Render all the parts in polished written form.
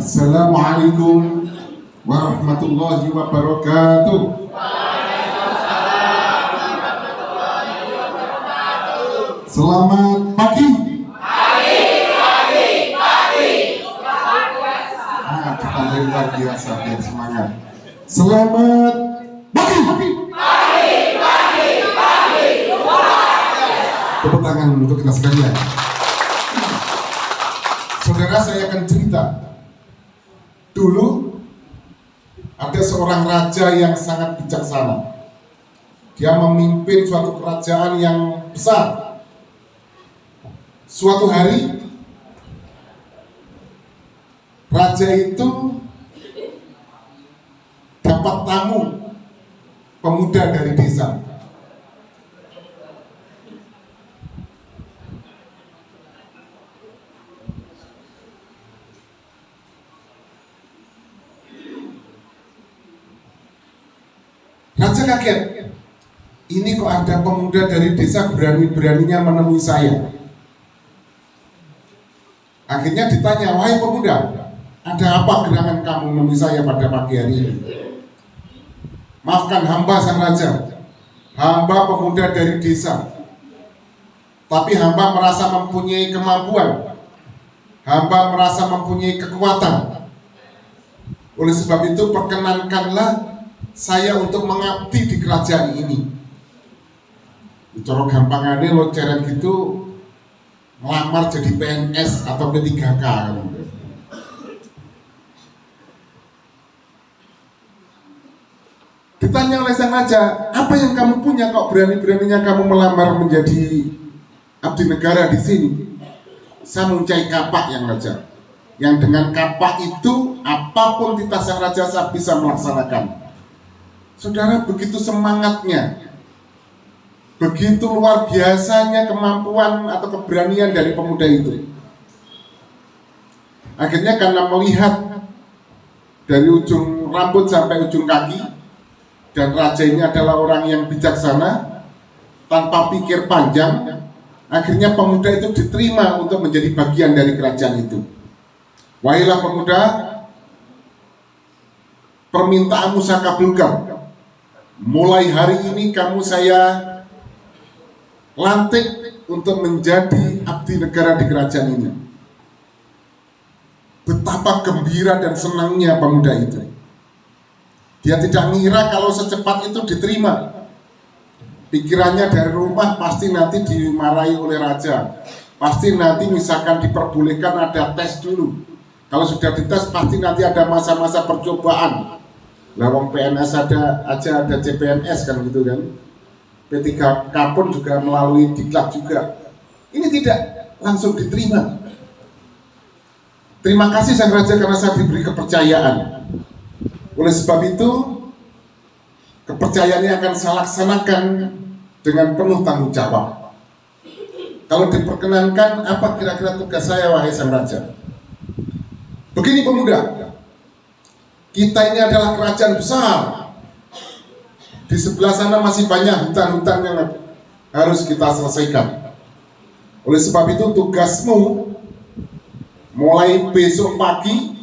Assalamualaikum warahmatullahi wabarakatuh. Selamat pagi. Kita luar biasa, biar semangat. Selamat pagi. Tepuk tangan untuk kita sekalian. Saudara, saya akan cerita. Dulu ada seorang raja yang sangat bijaksana. Dia memimpin suatu kerajaan yang besar. Suatu hari raja itu dapat tamu pemuda dari desa. Raja kaget, ini kok ada pemuda dari desa berani-beraninya menemui saya. Akhirnya ditanya, wahai pemuda, ada apa gerangan kamu menemui saya pada pagi hari ini? Maafkan hamba sang raja, hamba pemuda dari desa, tapi hamba merasa mempunyai kemampuan, hamba merasa mempunyai kekuatan. Oleh sebab itu perkenankanlah saya untuk mengabdi di kerajaan ini. Cara gampangannya lo ceret gitu, melamar jadi PNS atau P3K. Ditanya oleh sang raja, apa yang kamu punya kok berani-beraninya kamu melamar menjadi abdi negara di sini? Saya mencari kapak yang raja, yang dengan kapak itu apapun titah sang raja saya bisa melaksanakan. Saudara, begitu semangatnya, begitu luar biasanya kemampuan atau keberanian dari pemuda itu. Akhirnya karena melihat dari ujung rambut sampai ujung kaki, dan raja ini adalah orang yang bijaksana, tanpa pikir panjang, akhirnya pemuda itu diterima untuk menjadi bagian dari kerajaan itu. Wahailah pemuda, permintaanmu saya kabulkan. Mulai hari ini kamu saya lantik untuk menjadi abdi negara di kerajaan ini. Betapa gembira dan senangnya pemuda itu. Dia tidak mengira kalau secepat itu diterima. Pikirannya dari rumah pasti nanti dimarahi oleh raja. Pasti nanti misalkan diperbolehkan ada tes dulu. Kalau sudah dites pasti nanti ada masa-masa percobaan. Lawang PNS ada CPNS kan gitu kan. P3K pun juga melalui diklat juga. Ini tidak langsung diterima. Terima kasih sang raja karena saya diberi kepercayaan. Oleh sebab itu kepercayaannya akan saya laksanakan dengan penuh tanggung jawab. Kalau diperkenankan, apa kira-kira tugas saya wahai sang raja? Begini pemuda, kita ini adalah kerajaan besar. Di sebelah sana masih banyak hutan-hutan yang harus kita selesaikan. Oleh sebab itu tugasmu mulai besok pagi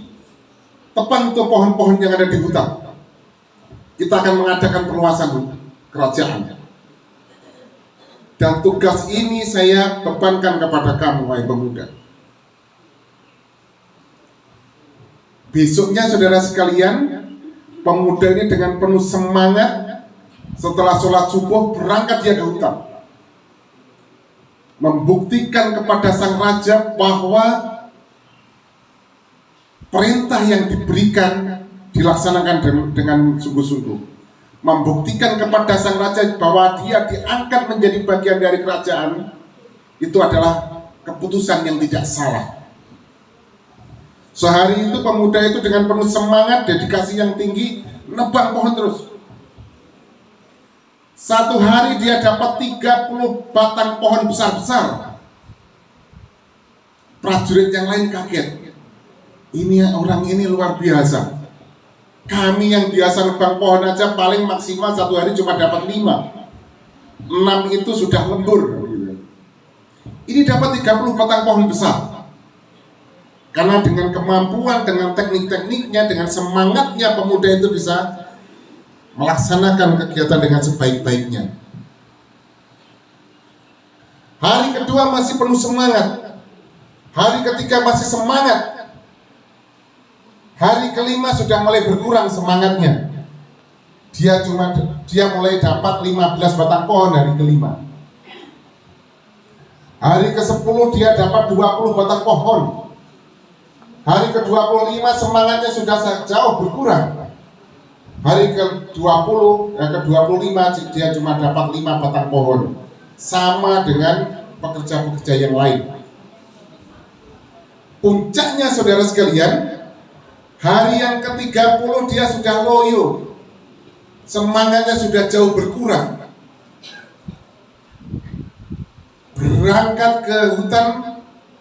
tebang tuh pohon-pohon yang ada di hutan. Kita akan mengadakan perluasan kerajaan. Dan tugas ini saya bebankan kepada kamu wahai pemuda. Besoknya saudara sekalian, pemuda ini dengan penuh semangat setelah sholat subuh berangkat dia ke hutan, membuktikan kepada sang raja bahwa perintah yang diberikan dilaksanakan dengan sungguh-sungguh, membuktikan kepada sang raja bahwa dia diangkat menjadi bagian dari kerajaan. Itu adalah keputusan yang tidak salah. Sehari itu pemuda itu dengan penuh semangat, dedikasi yang tinggi, nebang pohon terus. Satu hari dia dapat 30 batang pohon besar-besar. Prajurit yang lain kaget. Ini orang ini luar biasa. Kami yang biasa nebang pohon aja paling maksimal satu hari cuma dapat 5. 6 itu sudah lembur. Ini dapat 30 batang pohon besar. Karena dengan kemampuan, dengan teknik-tekniknya, dengan semangatnya pemuda itu bisa melaksanakan kegiatan dengan sebaik-baiknya. Hari kedua masih penuh semangat. Hari ketiga masih semangat. Hari kelima sudah mulai berkurang semangatnya. Dia mulai dapat 15 batang pohon hari kelima. Hari ke-10 dia dapat 20 batang pohon. Hari ke-25 semangatnya sudah jauh berkurang. Hari ke-20, ke-25 dia cuma dapat 5 batang pohon. Sama dengan pekerja-pekerja yang lain. Puncaknya saudara sekalian, hari yang ke-30 dia sudah loyo. Semangatnya sudah jauh berkurang. Berangkat ke hutan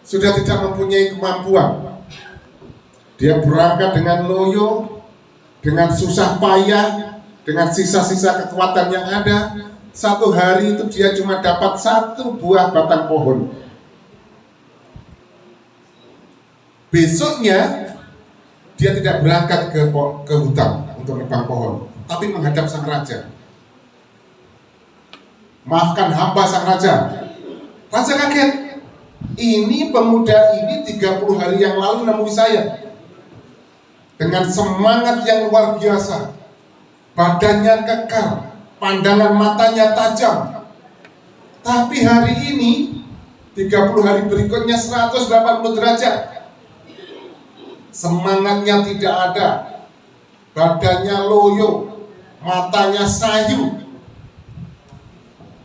sudah tidak mempunyai kemampuan. Dia berangkat dengan loyo, dengan susah payah, dengan sisa-sisa kekuatan yang ada. Satu hari itu dia cuma dapat 1 buah batang pohon. Besoknya dia tidak berangkat ke hutan untuk nebang pohon, tapi menghadap sang raja. Maafkan hamba sang raja. Raja kaget. Ini pemuda ini 30 hari yang lalu nemui saya. Dengan semangat yang luar biasa. Badannya kekar, pandangan matanya tajam. Tapi hari ini 30 hari berikutnya 180 derajat. Semangatnya tidak ada. Badannya loyo, matanya sayu.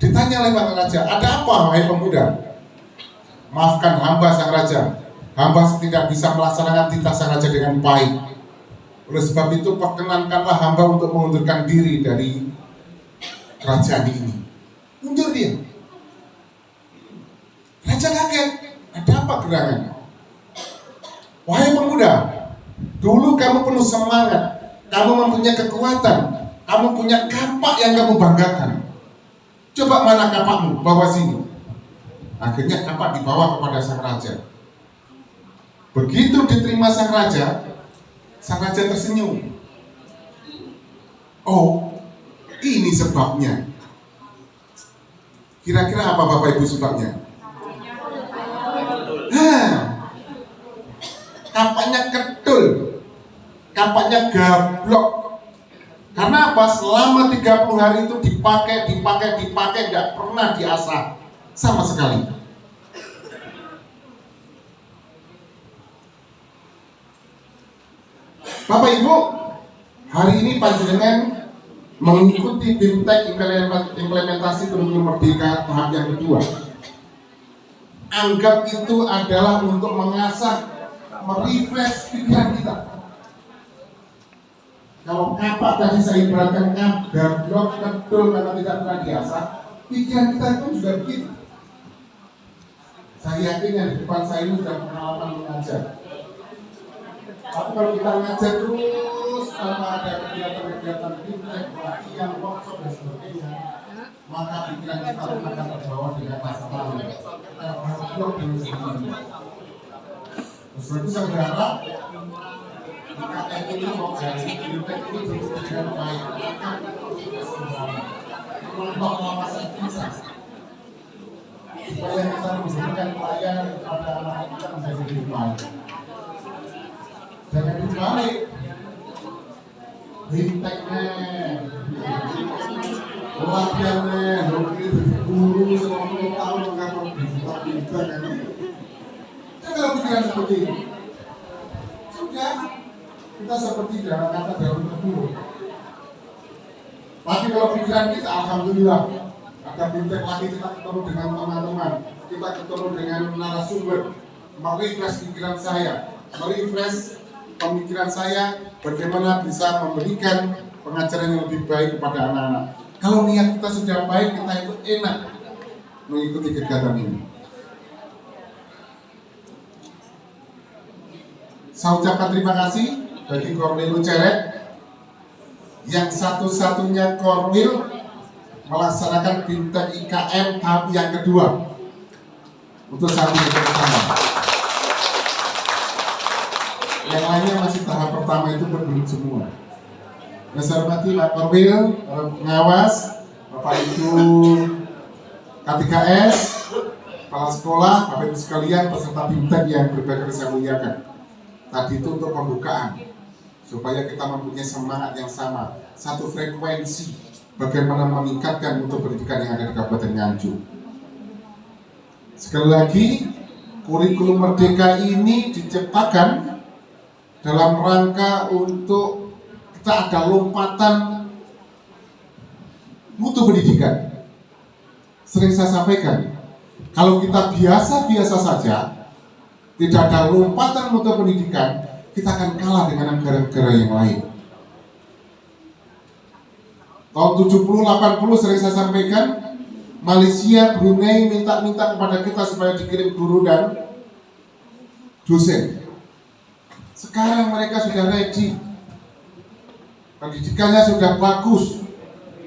Ditanya oleh Pak Raja, ada apa wahai pemuda? Maafkan hamba sang raja. Hamba tidak bisa melaksanakan titah sang raja dengan baik. Oleh sebab itu perkenankanlah hamba untuk mengundurkan diri dari kerajaan ini. Mundur dia. Raja kaget. Ada apa gerangan? Wahai pemuda, dulu kamu penuh semangat, kamu mempunyai kekuatan, kamu punya kapak yang kamu banggakan. Coba mana kapakmu, bawa sini. Akhirnya kapak dibawa kepada sang raja. Begitu diterima sang raja tersenyum. Oh, ini sebabnya. Kira-kira apa Bapak Ibu sebabnya? Kapaknya kedul, kapaknya gablok. Karena apa? Selama 30 hari itu dipakai, nggak pernah diasah sama sekali. Bapak Ibu, hari ini panjenengan mengikuti BIMTEK implementasi kurikulum merdeka tahap yang kedua. Anggap itu adalah untuk mengasah, merefresh pikiran kita. Kalau kapak tadi saya ibaratkan gablok, kedul karena tidak pernah diasah, pikiran kita itu juga begitu. Saya yakin yang di depan saya ini sudah pengalaman mengajar. Tapi kalau kita ngajar terus tanpa ada kegiatan-kegiatan BIMTEK, pelatihan, workshop dan sebagainya, maka pikiran kita akan terbawa dengan masa lalu. Gablok dan sebagainya. Sebab itu saya berharap KTP ini mau jadi BIMTEK ini terus dengan baik. Kelompok wawasan kita supaya kita memberikan pelayanan kepada anak kita menjadi lebih baik. Jangan dibalik. BIMTEK-nya, pelatihannya, guru 90 tahun mengapa bisa BIMTEK ini. Kalau pikiran seperti ini, sudah kita seperti dalam kata daun tebu. Tapi kalau pikiran kita, alhamdulillah, ada BIMTEK lagi, kita ketemu dengan teman-teman, kita ketemu dengan narasumber, merefresh pikiran saya, merefresh pemikiran saya, bagaimana bisa memberikan pengajaran yang lebih baik kepada anak-anak. Kalau niat kita sudah baik, kita itu enak mengikuti kegiatan ini. Saya ucapkan terima kasih bagi Korwil Luceret yang satu-satunya Korwil melaksanakan BIMTEK IKM tahap yang kedua untuk satu bersama. Yang lainnya masih tahap pertama itu berbelum semua. Yang saya hormati Pak Korwil, pengawas, Bapak Ibu K3S, kepala sekolah, Bapak Ibu sekalian, peserta BIMTEK yang berbagai saya muliakan. Tadi itu untuk pembukaan, supaya kita mempunyai semangat yang sama, satu frekuensi, bagaimana meningkatkan untuk pendidikan yang ada di Kabupaten Nganjuk. Sekali lagi, kurikulum Merdeka ini diciptakan dalam rangka untuk kita ada lompatan mutu pendidikan. Sering saya sampaikan, kalau kita biasa-biasa saja, tidak ada lompatan mutu pendidikan, kita akan kalah dengan negara-negara yang lain. Tahun 70-80 sering saya sampaikan, Malaysia, Brunei minta kepada kita supaya dikirim guru dan dosen. Sekarang mereka sudah ready, pendidikannya sudah bagus.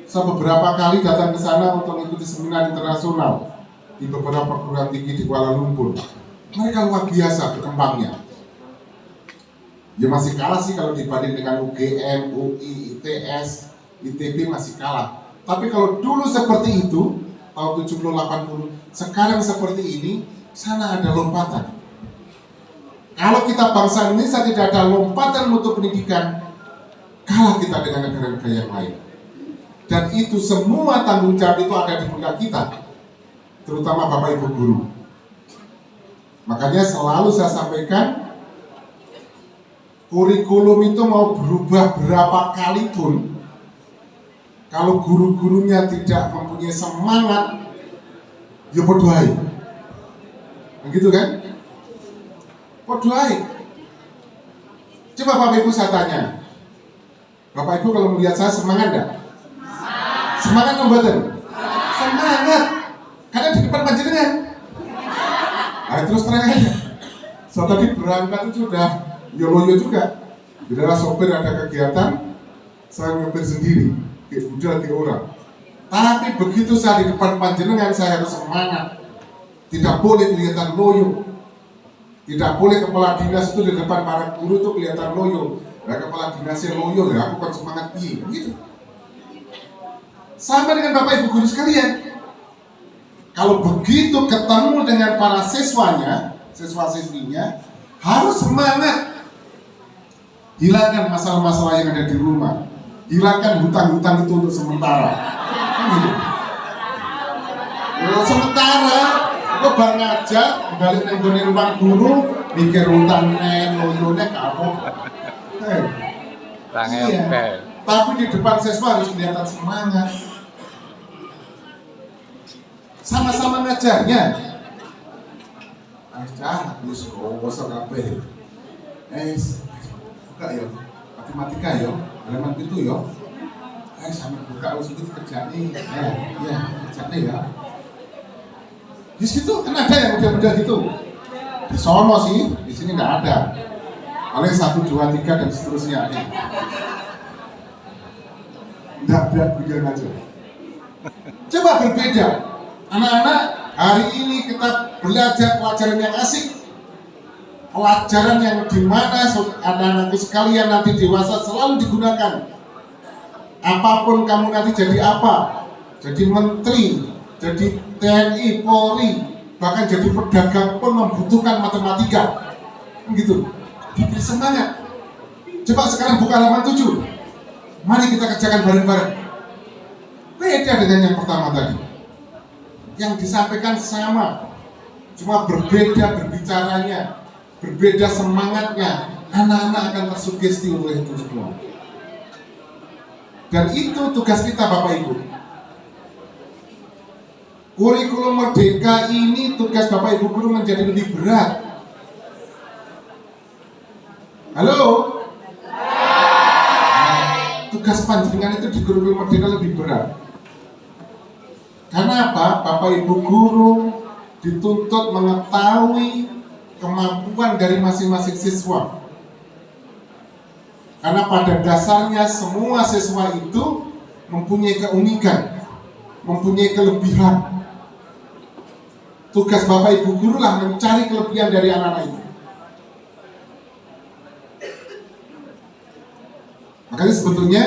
Saya beberapa kali datang ke sana untuk mengikuti seminar internasional di beberapa perguruan tinggi di Kuala Lumpur. Mereka luar biasa berkembangnya. Ya masih kalah sih kalau dibanding dengan UGM, UI, ITS, ITB masih kalah. Tapi kalau dulu seperti itu, tahun 70-80, sekarang seperti ini, sana ada lompatan. Kalau kita bangsa Indonesia tidak ada lompatan mutu pendidikan, kalah kita dengan negara-negara yang lain. Dan itu semua tanggung jawab itu ada di pundak kita, terutama Bapak Ibu guru. Makanya selalu saya sampaikan, kurikulum itu mau berubah berapa kali pun, kalau guru-gurunya tidak mempunyai semangat, ya berdoai. Begitu kan? Berdoai. Coba Bapak Ibu saya tanya, Bapak Ibu kalau melihat saya semangat enggak? Semangat membatin? Semangat. Karena di depan panjenengan. Nah, terus terang aja. So tadi berangkat itu sudah yolo-yo juga. Bila sopir ada kegiatan, saya nyopir sendiri. Kayak budal ke orang. Tapi begitu saya di depan panjenengan, saya harus semangat. Tidak boleh kelihatan loyo. Tidak boleh kepala dinas itu di depan para guru itu kelihatan loyo. Nah, kepala dinasnya loyo, ya aku kan semangat piye, gitu. Sama dengan Bapak Ibu guru sekalian. Kalau begitu ketemu dengan para siswanya, siswa-siswinya, harus semangat. Hilangkan masalah-masalah yang ada di rumah. Hilangkan hutang-hutang itu untuk sementara. Gitu. Sementara kok bang ngajak balik nenggonin rumah guru, mikir hutangnya, loyonya kamu. Iya. Tapi di depan siswa harus kelihatan semangat. Sama-sama ngajarnya. Aja, wis kosong kabeh. Buka ya. Matematika ya. Halaman itu ya. Sama buka wis iki kerjane. Ya, kerjane ya. Di situ kan ada yang model-model gitu. Di sono sih, di sini nggak ada. Paling 1, 2, 3 dan seterusnya. Nggak biar aja. Coba berbeda. Anak-anak, hari ini kita belajar pelajaran yang asik. Pelajaran yang dimana anak-anakku sekalian nanti dewasa selalu digunakan. Apapun kamu nanti jadi apa, jadi menteri, jadi TNI, Polri, bahkan jadi pedagang pun membutuhkan matematika. Gitu. Diberi semangat. Coba sekarang buka halaman 7. Mari kita kerjakan bareng-bareng. Beda dengan yang pertama tadi. Yang disampaikan sama, cuma berbeda berbicaranya, berbeda semangatnya. Anak-anak akan tersugesti oleh itu semua. Dan itu tugas kita Bapak Ibu. Kurikulum Merdeka ini tugas Bapak Ibu guru menjadi lebih berat. Halo? Tugas panjenengan itu di kurikulum Merdeka lebih berat. Karena apa? Bapak Ibu guru dituntut mengetahui kemampuan dari masing-masing siswa. Karena pada dasarnya semua siswa itu mempunyai keunikan, mempunyai kelebihan. Tugas Bapak Ibu guru lah mencari kelebihan dari anak-anak itu. Makanya sebetulnya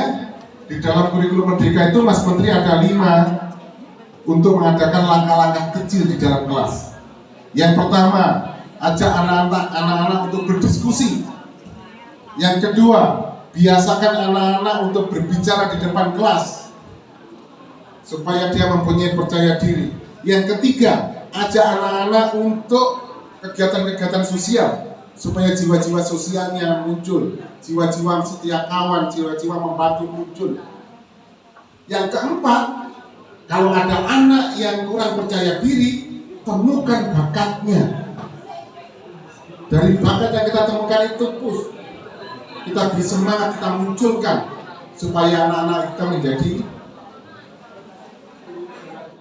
di dalam kurikulum Merdeka itu Mas Menteri ada 5 untuk mengadakan langkah-langkah kecil di dalam kelas. Yang pertama, ajak anak-anak untuk berdiskusi. Yang kedua, biasakan anak-anak untuk berbicara di depan kelas supaya dia mempunyai percaya diri. Yang ketiga, ajak anak-anak untuk kegiatan-kegiatan sosial supaya jiwa-jiwa sosialnya muncul, jiwa-jiwa setia kawan, jiwa-jiwa membantu muncul. Yang keempat, kalau ada anak yang kurang percaya diri, temukan bakatnya. Dari bakat yang kita temukan itu kita beri semangat, kita munculkan supaya anak-anak kita menjadi